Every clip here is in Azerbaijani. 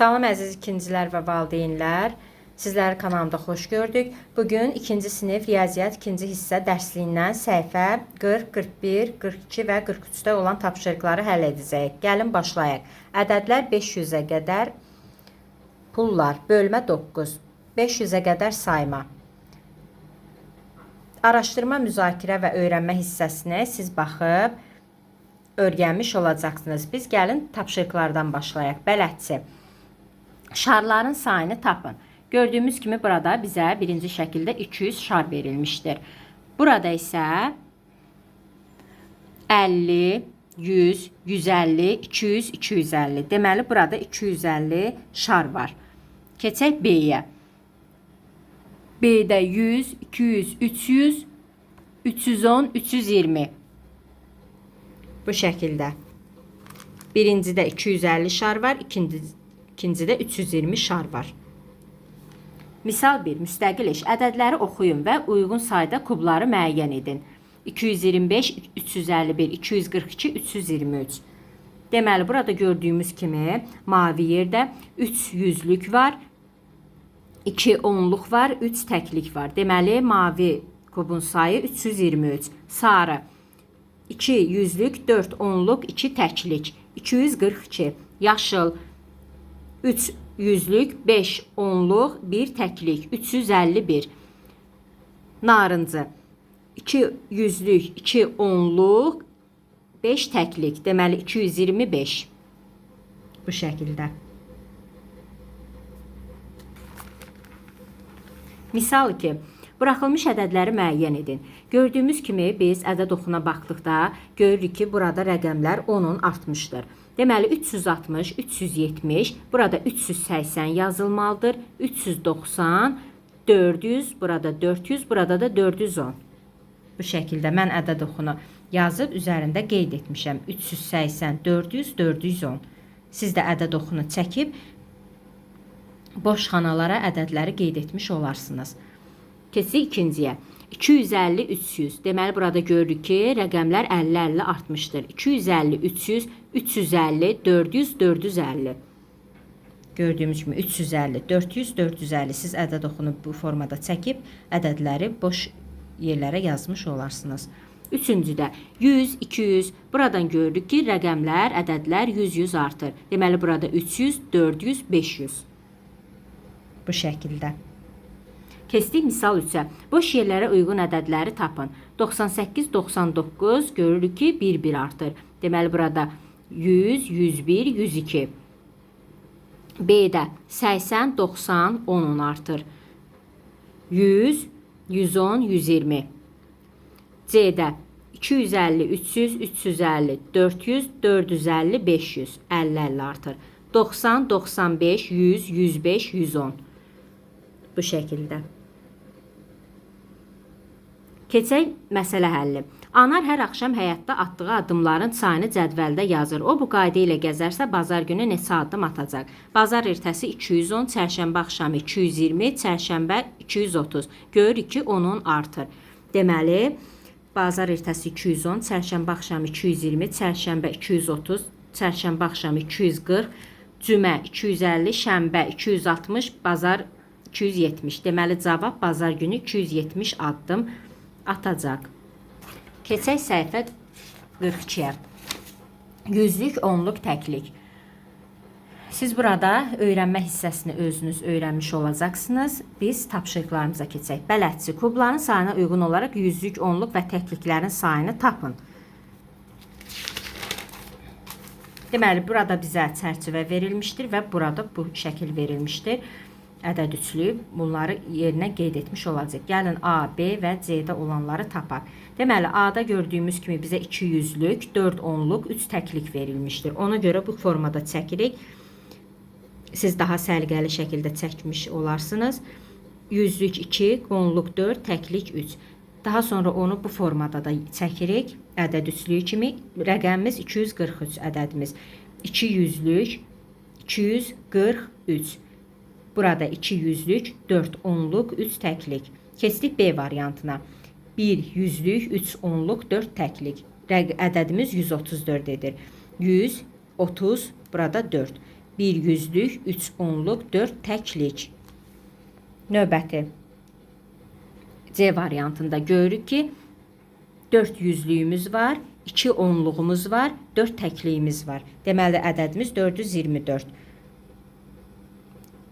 Salam əziz ikincilər və valideynlər. Sizləri kanalımda xoş gördük. Bugün 2-ci sinif riyaziyyat 2-ci hissə dərsliyindən səhifə 40, 41, 42 və 43-də olan tapşırıqları həll edəcəyik. Gəlin başlayaq. Ədədlər 500-ə qədər, pullar, bölmə 9, 500-ə qədər sayma. Araşdırma, müzakirə və öyrənmə hissəsinə siz baxıb öyrənmiş olacaqsınız. Biz gəlin tapşırıqlardan başlayaq. Bələdçi. Şarların sayını tapın. Gördüyümüz kimi burada bizə birinci şəkildə 200 şar verilmişdir. Burada isə 50, 100, 150, 200, 250. Deməli burada 250 şar var. Keçək B-yə. B-də 100, 200, 300, 310, 320. Bu şəkildə. Birincidə 250 şar var, ikincidə 320 şar var. Misal 1. Müstəqil iş. Ədədləri oxuyun və uyğun sayda kubları müəyyən edin. 225, 351, 242, 323. Deməli, burada gördüyümüz kimi mavi yerdə 3 yüzlük var, 2 onluq var, 3 təklik var. Deməli, mavi kubun sayı 323. Sarı 2 yüzlük, 4 onluq, 2 təklik, 242. Yaşıl 3 yüzlük, 5 onluq, 1 təklik, 351. Narıncı 2 yüzlük, 2 onluq, 5 təklik. Deməli 225. Bu şəkildə. Misal 2. Buraxılmış ədədləri müəyyən edin. Gördüyümüz kimi biz ədəd oxuna baxdıqda görürük ki, burada rəqəmlər 10-un artmışdır. Deməli 360, 370, burada 380 yazılmalıdır. 390, 400, burada 400, burada da 410. Bu şəkildə mən ədəd oxunu yazıb üzərində qeyd etmişəm. 380, 400, 410. Siz də ədəd oxunu çəkib boş xanalara ədədləri qeyd etmiş olarsınız. Keçək ikinciyə. 250, 300. Deməli, burada görürük ki, rəqəmlər 50-50 artmışdır. 250, 300, 350, 400, 450. Gördüyümüz kimi 350, 400, 450. Siz ədəd oxunu bu formada çəkib ədədləri boş yerlərə yazmış olarsınız. Üçüncüdə 100, 200. Buradan görürük ki, rəqəmlər, ədədlər 100-100 artır. Deməli, burada 300, 400, 500. Bu şəkildə. Keçdik misal 3-ə. Boş yerlərə uyğun ədədləri tapın. 98, 99 görürük ki, 1-1 artır. Deməli, burada 100, 101, 102. B-də 80, 90, 10 artır. 100, 110, 120. C-də 250, 300, 350, 400, 450, 500, 50-50 artır. 90, 95, 100, 105, 110. Bu şəkildə. Keçək məsələ həlli. Anar hər axşam həyatda atdığı addımların sayını cədvəldə yazır. O bu qayda ilə gəzərsə bazar günü neçə addım atacaq? Bazar ertəsi 210, çərşənbə axşamı 220, çərşənbə 230. Görürük ki, onun artır. Deməli, bazar ertəsi 210, çərşənbə axşamı 220, çərşənbə 230, çərşənbə axşamı 240, cümə 250, şənbə 260, bazar 270. Deməli, cavab bazar günü 270 addım atacaq. Keçək səhifə 42-yə. Yüzlük, onluq, təklik. Siz burada öyrənmə hissəsini özünüz öyrənmiş olacaqsınız. Biz tapşırıqlarımıza keçək. Bələdçi. Kubların sayına uyğun olaraq yüzlük, onluq və təkliklərin sayını tapın. Deməli, burada bizə çərçivə verilmişdir və burada bu şəkil verilmişdir. Ədəd üçlü bunları yerinə qeyd etmiş olacaq. Gəlin A, B və C-də olanları tapaq. Deməli, A-da gördüyümüz kimi bizə 2 yüzlük, 4 onluq, 3 təklik verilmişdir. Ona görə bu formada çəkirik. Siz daha səliqəli şəkildə çəkmiş olarsınız. Yüzlük 2, onluq 4, təklik 3. Daha sonra onu bu formada da çəkirik. Ədəd üçlüyü kimi rəqəmimiz 243 ədədimiz. 2 yüzlük, 243. Burada 2 yüzlük, 4 onluq, 3 təklik. Keçdik B variantına. 1 yüzlük, 3 onluq, 4 təklik. Ədədimiz 134 edir. 100, 30, burada 4. 1 yüzlük, 3 onluq, 4 təklik. Növbəti C variantında görürük ki, 4 yüzlüyümüz var, 2 onluğumuz var, 4 təkliyimiz var. Deməli, ədədimiz 424.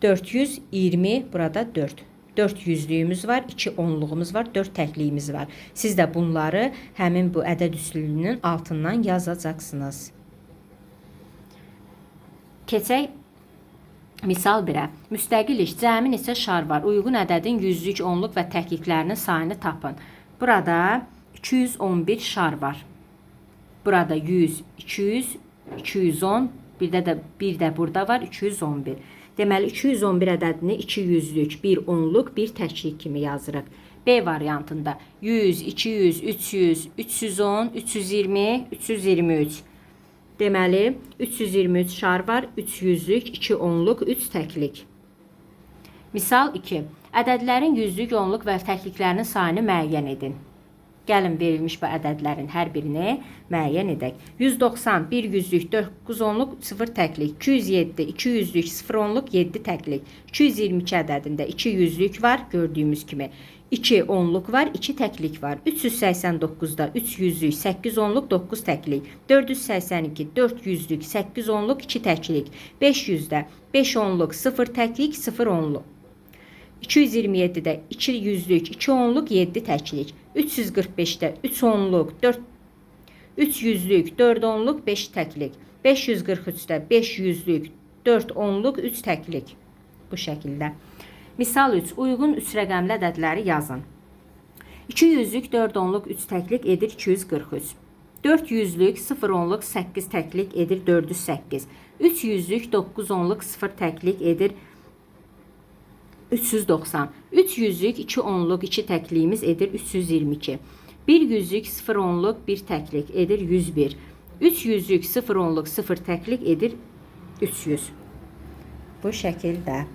420, burada 4. 4 yüzlüyümüz var, 2 onluğumuz var, 4 təkliyimiz var. Siz də bunları həmin bu ədəd üslubunun altından yazacaqsınız. Keçək misal 1-ə. Müstəqil iş, cəmi neçə şar var? Uyğun ədədin yüzlük, onluq və təkliklərinin sayını tapın. Burada 211 şar var. Burada 100, 200, 210, bir də burada var 211. Deməli 211 ədədini 2 yüzlük, 1 onluq, 1 təklik kimi yazırıq. B variantında 100, 200, 300, 310, 320, 323. Deməli 323 şar var, 3 yüzlük, 2 onluq, 3 təklik. Misal 2. Ədədlərin yüzlük, onluq və təkliklərinin sayını müəyyən edin. Gəlin verilmiş bu ədədlərin hər birini müəyyən edək. 190, 1 yüzlük, 9 onluq, 0 təklik. 207, 2 yüzlük, 0 onluq, 7 təklik. 222 ədədində 2 yüzlük var, gördüyümüz kimi. 2 onluq var, 2 təklik var. 389-da 3 yüzlük, 8 onluq, 9 təklik. 482, 4 yüzlük, 8 onluq, 2 təklik. 500-də 5 onluq, 0 təklik, 0 onluq. 227-də 2 yüzlük, 2 onluq, 7 təklik. 345-də 3 onluq, 3 yüzlük, 4 onluq, 5 təklik. 543-də 5 yüzlük, 4 onluq, 3 təklik. Bu şəkildə. Misal 3. Uyğun 3 rəqəmli ədədləri yazın. 2 yüzlük, 4 onluq, 3 təklik edir 243. 4 yüzlük, 0 onluq, 8 təklik edir 408. 3 yüzlük, 9 onluq, 0 təklik edir 390. 3 yüzlük, 2 onluq, 2 təkliyimiz edir 322. 1 yüzlük, 0 onluq, 1 təklik edir 101. 3 yüzlük, 0 onluq, 0 təklik edir 300. Bu şəkildə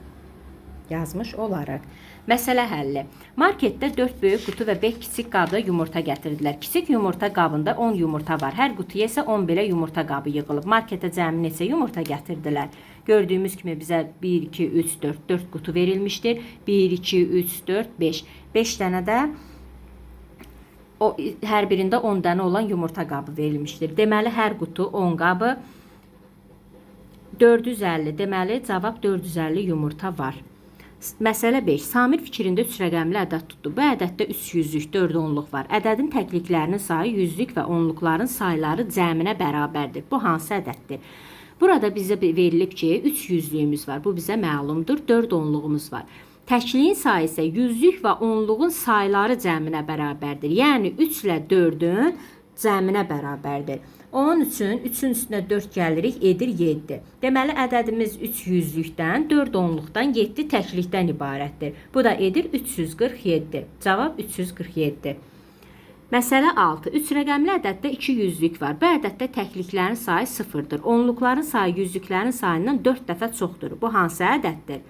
yazmış olaraq. Məsələ həlli. Marketdə 4 böyük qutu və 5 kiçik qabda yumurta gətirdilər. Kiçik yumurta qabında 10 yumurta var. Hər qutuya isə 10 belə yumurta qabı yığılıb. Marketə cəmi neçə yumurta gətirdilər? Gördüyümüz kimi bizə 1, 2, 3, 4, 4 qutu verilmişdir. 1, 2, 3, 4, 5. 5 dənə də hər birində 10 dənə olan yumurta qabı verilmişdir. Deməli, hər qutu 10 qabı 450. Deməli, cavab 450 yumurta var. Məsələ 5. Samir fikrində 3 rəqəmli ədəd tutdu. Bu ədəddə 3 yüzlük, 4 onluq var. Ədədin təkliklərinin sayı yüzlük və onluqların sayları cəminə bərabərdir. Bu hansı ədəddir? Burada bizə verilib ki, 3 yüzlüyümüz var. Bu bizə məlumdur. 4 onluğumuz var. Təkliyin sayı isə yüzlük və onluğun sayları cəminə bərabərdir. Yəni 3 ilə 4-ün cəminə bərabərdir. Onun üçün 3-ün üstünə 4 gəlirik, edir 7. Deməli, ədədimiz 3 yüzlükdən, 4 onluqdan, 7 təklikdən ibarətdir. Bu da edir 347. Cavab 347. Məsələ 6. 3 rəqəmli ədəddə 2 yüzlük var. Bu ədəddə təkliklərin sayı 0-dır. Onluqların sayı yüzlüklərin sayından 4 dəfə çoxdur. Bu hansı ədəddir?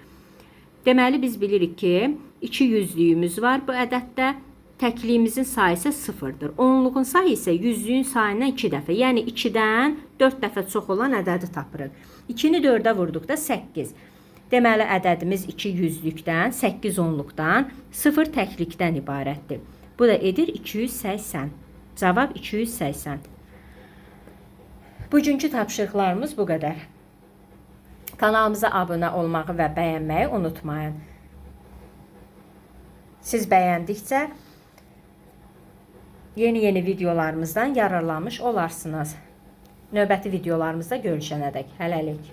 Deməli, biz bilirik ki, 2 yüzlüyümüz var bu ədəddə. Təkliyimizin sayı isə 0-dır. Onluğun sayı isə yüzlüyün sayından 2 dəfə. Yəni 2-dən 4 dəfə çox olan ədədi tapırıq. 2-ni 4-ə vurduqda 8. Deməli, ədədimiz 2 yüzlükdən, 8 onluqdan, 0 təklikdən ibarətdir. Bu da edir 280. Cavab 280. Bugünkü tapşırıqlarımız bu qədər. Kanalımıza abunə olmağı və bəyənməyi unutmayın. Siz bəyəndikcə yeni videolarımızdan yararlanmış olarsınız. Növbəti videolarımızda görüşənədək. Hələlik.